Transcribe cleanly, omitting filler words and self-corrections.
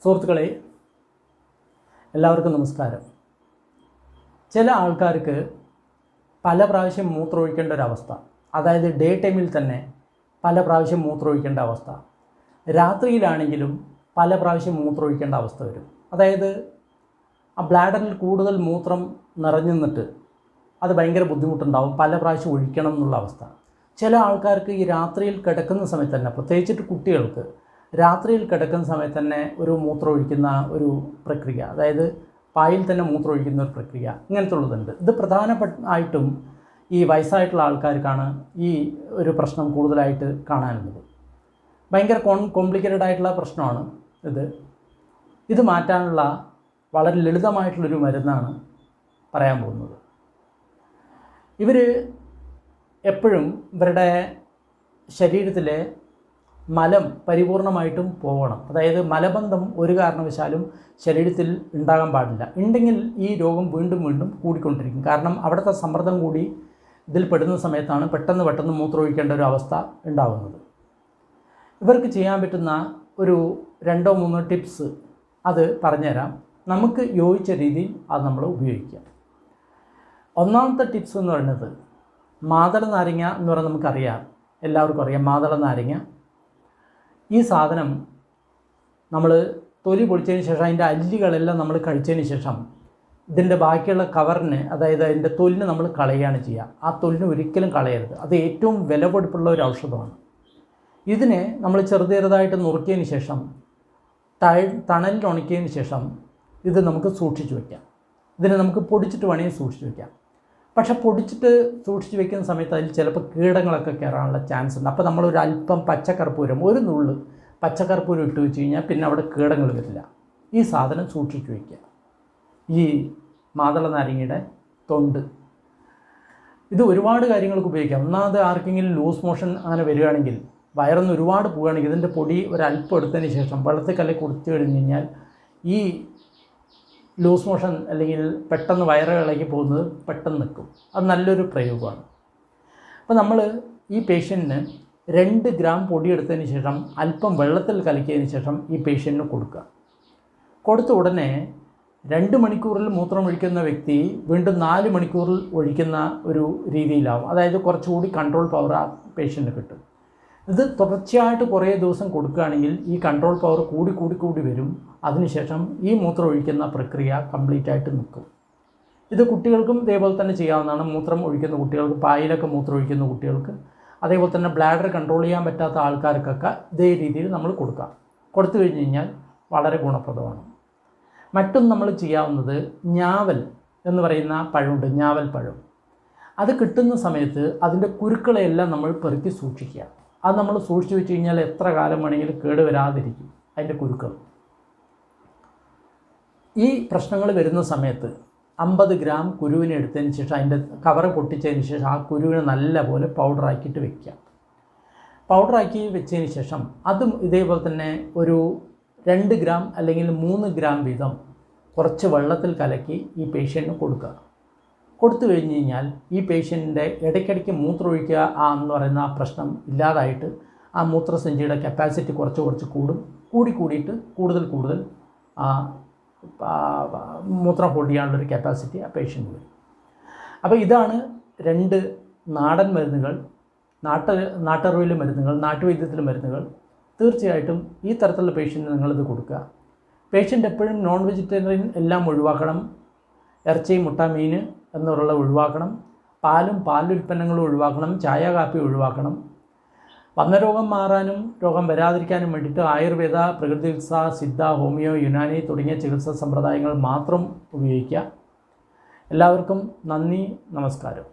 സുഹൃത്തുക്കളെ, എല്ലാവർക്കും നമസ്കാരം. ചില ആൾക്കാർക്ക് പല പ്രാവശ്യം മൂത്രമൊഴിക്കേണ്ട ഒരവസ്ഥ, അതായത് ഡേ ടൈമിൽ തന്നെ പല പ്രാവശ്യം മൂത്രമൊഴിക്കേണ്ട അവസ്ഥ, രാത്രിയിലാണെങ്കിലും പല പ്രാവശ്യം മൂത്രമൊഴിക്കേണ്ട അവസ്ഥ വരും. അതായത് ആ ബ്ലാഡറിൽ കൂടുതൽ മൂത്രം നിറഞ്ഞു നിന്നിട്ട് അത് ഭയങ്കര ബുദ്ധിമുട്ടുണ്ടാവും, പല പ്രാവശ്യം ഒഴിക്കണം എന്നുള്ള അവസ്ഥ. ചില ആൾക്കാർക്ക് ഈ രാത്രിയിൽ കിടക്കുന്ന സമയത്ത് തന്നെ, പ്രത്യേകിച്ചിട്ട് കുട്ടികൾക്ക് രാത്രിയിൽ കിടക്കുന്ന സമയത്ത് തന്നെ ഒരു മൂത്രമൊഴിക്കുന്ന ഒരു പ്രക്രിയ, അതായത് പായിൽ തന്നെ മൂത്രമൊഴിക്കുന്ന ഒരു പ്രക്രിയ, ഇങ്ങനത്തെ ഉള്ളതുണ്ട്. ഇത് പ്രധാനമായിട്ടും ഈ വയസ്സായിട്ടുള്ള ആൾക്കാർക്കാണ് ഈ ഒരു പ്രശ്നം കൂടുതലായിട്ട് കാണാനുള്ളത്. ഭയങ്കര കോംപ്ലിക്കേറ്റഡ് ആയിട്ടുള്ള പ്രശ്നമാണ് ഇത് മാറ്റാനുള്ള വളരെ ലളിതമായിട്ടുള്ളൊരു മരുന്നാണ് പറയാൻ പോകുന്നത്. ഇവർ എപ്പോഴും ഇവരുടെ ശരീരത്തിലെ മലം പരിപൂർണമായിട്ടും പോകണം. അതായത് മലബന്ധം ഒരു കാരണവശാലും ശരീരത്തിൽ ഉണ്ടാകാൻ പാടില്ല. ഉണ്ടെങ്കിൽ ഈ രോഗം വീണ്ടും വീണ്ടും കൂടിക്കൊണ്ടിരിക്കും. കാരണം അവിടുത്തെ സമ്മർദ്ദം കൂടി ഇതിൽ പെടുന്ന സമയത്താണ് പെട്ടെന്ന് മൂത്രമൊഴിക്കേണ്ട ഒരു അവസ്ഥ ഉണ്ടാകുന്നത്. ഇവർക്ക് ചെയ്യാൻ പറ്റുന്ന ഒരു 2-3 ടിപ്സ് അത് പറഞ്ഞുതരാം. നമുക്ക് യോജിച്ച രീതിയിൽ അത് നമ്മൾ ഉപയോഗിക്കാം. ഒന്നാമത്തെ ടിപ്സ് എന്ന് പറയുന്നത് മാതള നാരങ്ങ എന്ന് പറഞ്ഞാൽ നമുക്കറിയാം, എല്ലാവർക്കും അറിയാം മാതള നാരങ്ങ. ഈ സാധനം നമ്മൾ തൊലി പൊളിച്ചതിന് ശേഷം അതിൻ്റെ അല്ലികളെല്ലാം നമ്മൾ കഴിച്ചതിന് ശേഷം ഇതിൻ്റെ ബാക്കിയുള്ള കവറിന്, അതായത് അതിൻ്റെ തൊലിന് നമ്മൾ കളയുകയാണ് ചെയ്യുക. ആ തൊലിന് ഒരിക്കലും കളയരുത്. അത് ഏറ്റവും വിലപിടിപ്പുള്ള ഒരു ഔഷധമാണ്. ഇതിനെ നമ്മൾ ചെറുതായിട്ട് നുറുക്കിയതിന് ശേഷം തണലിൽ ഉണക്കിയതിന് ശേഷം ഇത് നമുക്ക് സൂക്ഷിച്ച് വയ്ക്കാം. ഇതിനെ നമുക്ക് പൊടിച്ചിട്ട് വേണമെങ്കിൽ സൂക്ഷിച്ച് വയ്ക്കാം. പക്ഷേ പൊടിച്ചിട്ട് സൂക്ഷിച്ച് വെക്കുന്ന സമയത്ത് അതിൽ ചിലപ്പോൾ കീടങ്ങളൊക്കെ കയറാനുള്ള ചാൻസ് ഉണ്ട്. അപ്പോൾ നമ്മളൊരു അല്പം പച്ചക്കർപ്പൂരം, ഒരു നുള്ള് പച്ചക്കർപ്പൂരം ഇട്ട് വെച്ച് കഴിഞ്ഞാൽ പിന്നെ അവിടെ കീടങ്ങൾ വരില്ല. ഈ സാധനം സൂക്ഷിച്ച് വയ്ക്കുക. ഈ മാതള നാരങ്ങയുടെ തൊണ്ട് ഇത് ഒരുപാട് കാര്യങ്ങൾക്ക് ഉപയോഗിക്കാം. ഒന്നാമത് ആർക്കെങ്കിലും ലൂസ് മോഷൻ അങ്ങനെ വരികയാണെങ്കിൽ, വയറൊന്ന് ഒരുപാട് പോവുകയാണെങ്കിൽ ഇതിൻ്റെ പൊടി ഒരല്പം എടുത്തതിന് ശേഷം വെള്ളത്തിൽ കല്ലിൽ കൊടുത്തു കഴിഞ്ഞ് കഴിഞ്ഞാൽ ഈ ലൂസ് മോഷൻ അല്ലെങ്കിൽ പെട്ടെന്ന് വയറുകളിലേക്ക് പോകുന്നത് പെട്ടെന്ന് നിൽക്കും. അത് നല്ലൊരു പ്രയോഗമാണ്. അപ്പോൾ നമ്മൾ ഈ പേഷ്യൻറ്റിന് 2 ഗ്രാം പൊടി എടുത്തതിന് ശേഷം അല്പം വെള്ളത്തിൽ കലക്കിയതിന് ശേഷം ഈ പേഷ്യൻറ്റിന് കൊടുക്കുക. കൊടുത്ത ഉടനെ 2 മണിക്കൂറിൽ മൂത്രം ഒഴിക്കുന്ന വ്യക്തി വീണ്ടും 4 മണിക്കൂറിൽ ഒഴിക്കുന്ന ഒരു രീതിയിലാവും. അതായത് കുറച്ചുകൂടി കൺട്രോൾ പവർ ആ പേഷ്യൻറ്റിന് കിട്ടും. ഇത് തുടർച്ചയായിട്ട് കുറേ ദിവസം കൊടുക്കുകയാണെങ്കിൽ ഈ കൺട്രോൾ പവർ കൂടി വരും. അതിനുശേഷം ഈ മൂത്രം ഒഴിക്കുന്ന പ്രക്രിയ കംപ്ലീറ്റ് ആയിട്ട് നിൽക്കും. ഇത് കുട്ടികൾക്കും ഇതേപോലെ തന്നെ ചെയ്യാവുന്നതാണ്. മൂത്രം ഒഴിക്കുന്ന കുട്ടികൾക്ക്, പായിലൊക്കെ മൂത്രം ഒഴിക്കുന്ന കുട്ടികൾക്ക്, അതേപോലെ തന്നെ ബ്ലാഡർ കൺട്രോൾ ചെയ്യാൻ പറ്റാത്ത ആൾക്കാർക്കൊക്കെ ഇതേ രീതിയിൽ നമ്മൾ കൊടുക്കാം. കൊടുത്തു കഴിഞ്ഞ് കഴിഞ്ഞാൽ വളരെ ഗുണപ്രദമാണ്. മറ്റൊന്ന് നമ്മൾ ചെയ്യാവുന്നത് ഞാവൽ എന്ന് പറയുന്ന പഴമുണ്ട്, ഞാവൽ പഴം. അത് കിട്ടുന്ന സമയത്ത് അതിൻ്റെ കുരുക്കളെല്ലാം നമ്മൾ പെറുക്കി സൂക്ഷിക്കുക. അത് നമ്മൾ സൂക്ഷിച്ച് വെച്ച് കഴിഞ്ഞാൽ എത്ര കാലം വേണമെങ്കിലും കേടുവരാതിരിക്കും അതിൻ്റെ കുരുക്കൾ. ഈ പ്രശ്നങ്ങൾ വരുന്ന സമയത്ത് 50 ഗ്രാം കുരുവിനെ എടുത്തതിന് ശേഷം അതിൻ്റെ കവറ് പൊട്ടിച്ചതിന് ശേഷം ആ കുരുവിനെ നല്ലപോലെ പൗഡറാക്കിയിട്ട് വെക്കുക. പൗഡറാക്കി വെച്ചതിന് ശേഷം അതും ഇതേപോലെ തന്നെ ഒരു 2 ഗ്രാം അല്ലെങ്കിൽ 3 ഗ്രാം വീതം കുറച്ച് വെള്ളത്തിൽ കലക്കി ഈ പേഷ്യൻറ്റിന് കൊടുക്കുക. കൊടുത്തു കഴിഞ്ഞ് കഴിഞ്ഞാൽ ഈ പേഷ്യൻറ്റിൻ്റെ ഇടയ്ക്കിടയ്ക്ക് മൂത്രമൊഴിക്കുക എന്ന് പറയുന്ന ആ പ്രശ്നം ഇല്ലാതായിട്ട് ആ മൂത്രസഞ്ചിയുടെ കപ്പാസിറ്റി കുറച്ച് കൂടിയിട്ട് കൂടുതൽ മൂത്രം ഹോൾഡ് ചെയ്യാനുള്ളൊരു കപ്പാസിറ്റി ആ പേഷ്യൻറ്റ് വരും. അപ്പോൾ ഇതാണ് 2 നാടൻ മരുന്നുകൾ, നാട്ടറിവിലെ മരുന്നുകൾ, നാട്ടുവൈദ്യത്തിലെ മരുന്നുകൾ. തീർച്ചയായിട്ടും ഈ തരത്തിലുള്ള പേഷ്യൻറ്റിന് നിങ്ങളിത് കൊടുക്കുക. പേഷ്യൻ്റ് എപ്പോഴും നോൺ വെജിറ്റേറിയൻ എല്ലാം ഒഴിവാക്കണം. ഇറച്ചി, മുട്ട, മീൻ എന്നുള്ള ഒഴിവാക്കണം. പാലുൽപ്പന്നങ്ങളും ഒഴിവാക്കണം. ചായ, കാപ്പി ഒഴിവാക്കണം. വന്ന രോഗം മാറാനും രോഗം വരാതിരിക്കാനും വേണ്ടിയിട്ട് ആയുർവേദ, പ്രകൃതി ചികിത്സ, സിദ്ധ, ഹോമിയോ, യുനാനി തുടങ്ങിയ ചികിത്സാ സമ്പ്രദായങ്ങൾ മാത്രം ഉപയോഗിക്കുക. എല്ലാവർക്കും നന്ദി, നമസ്കാരം.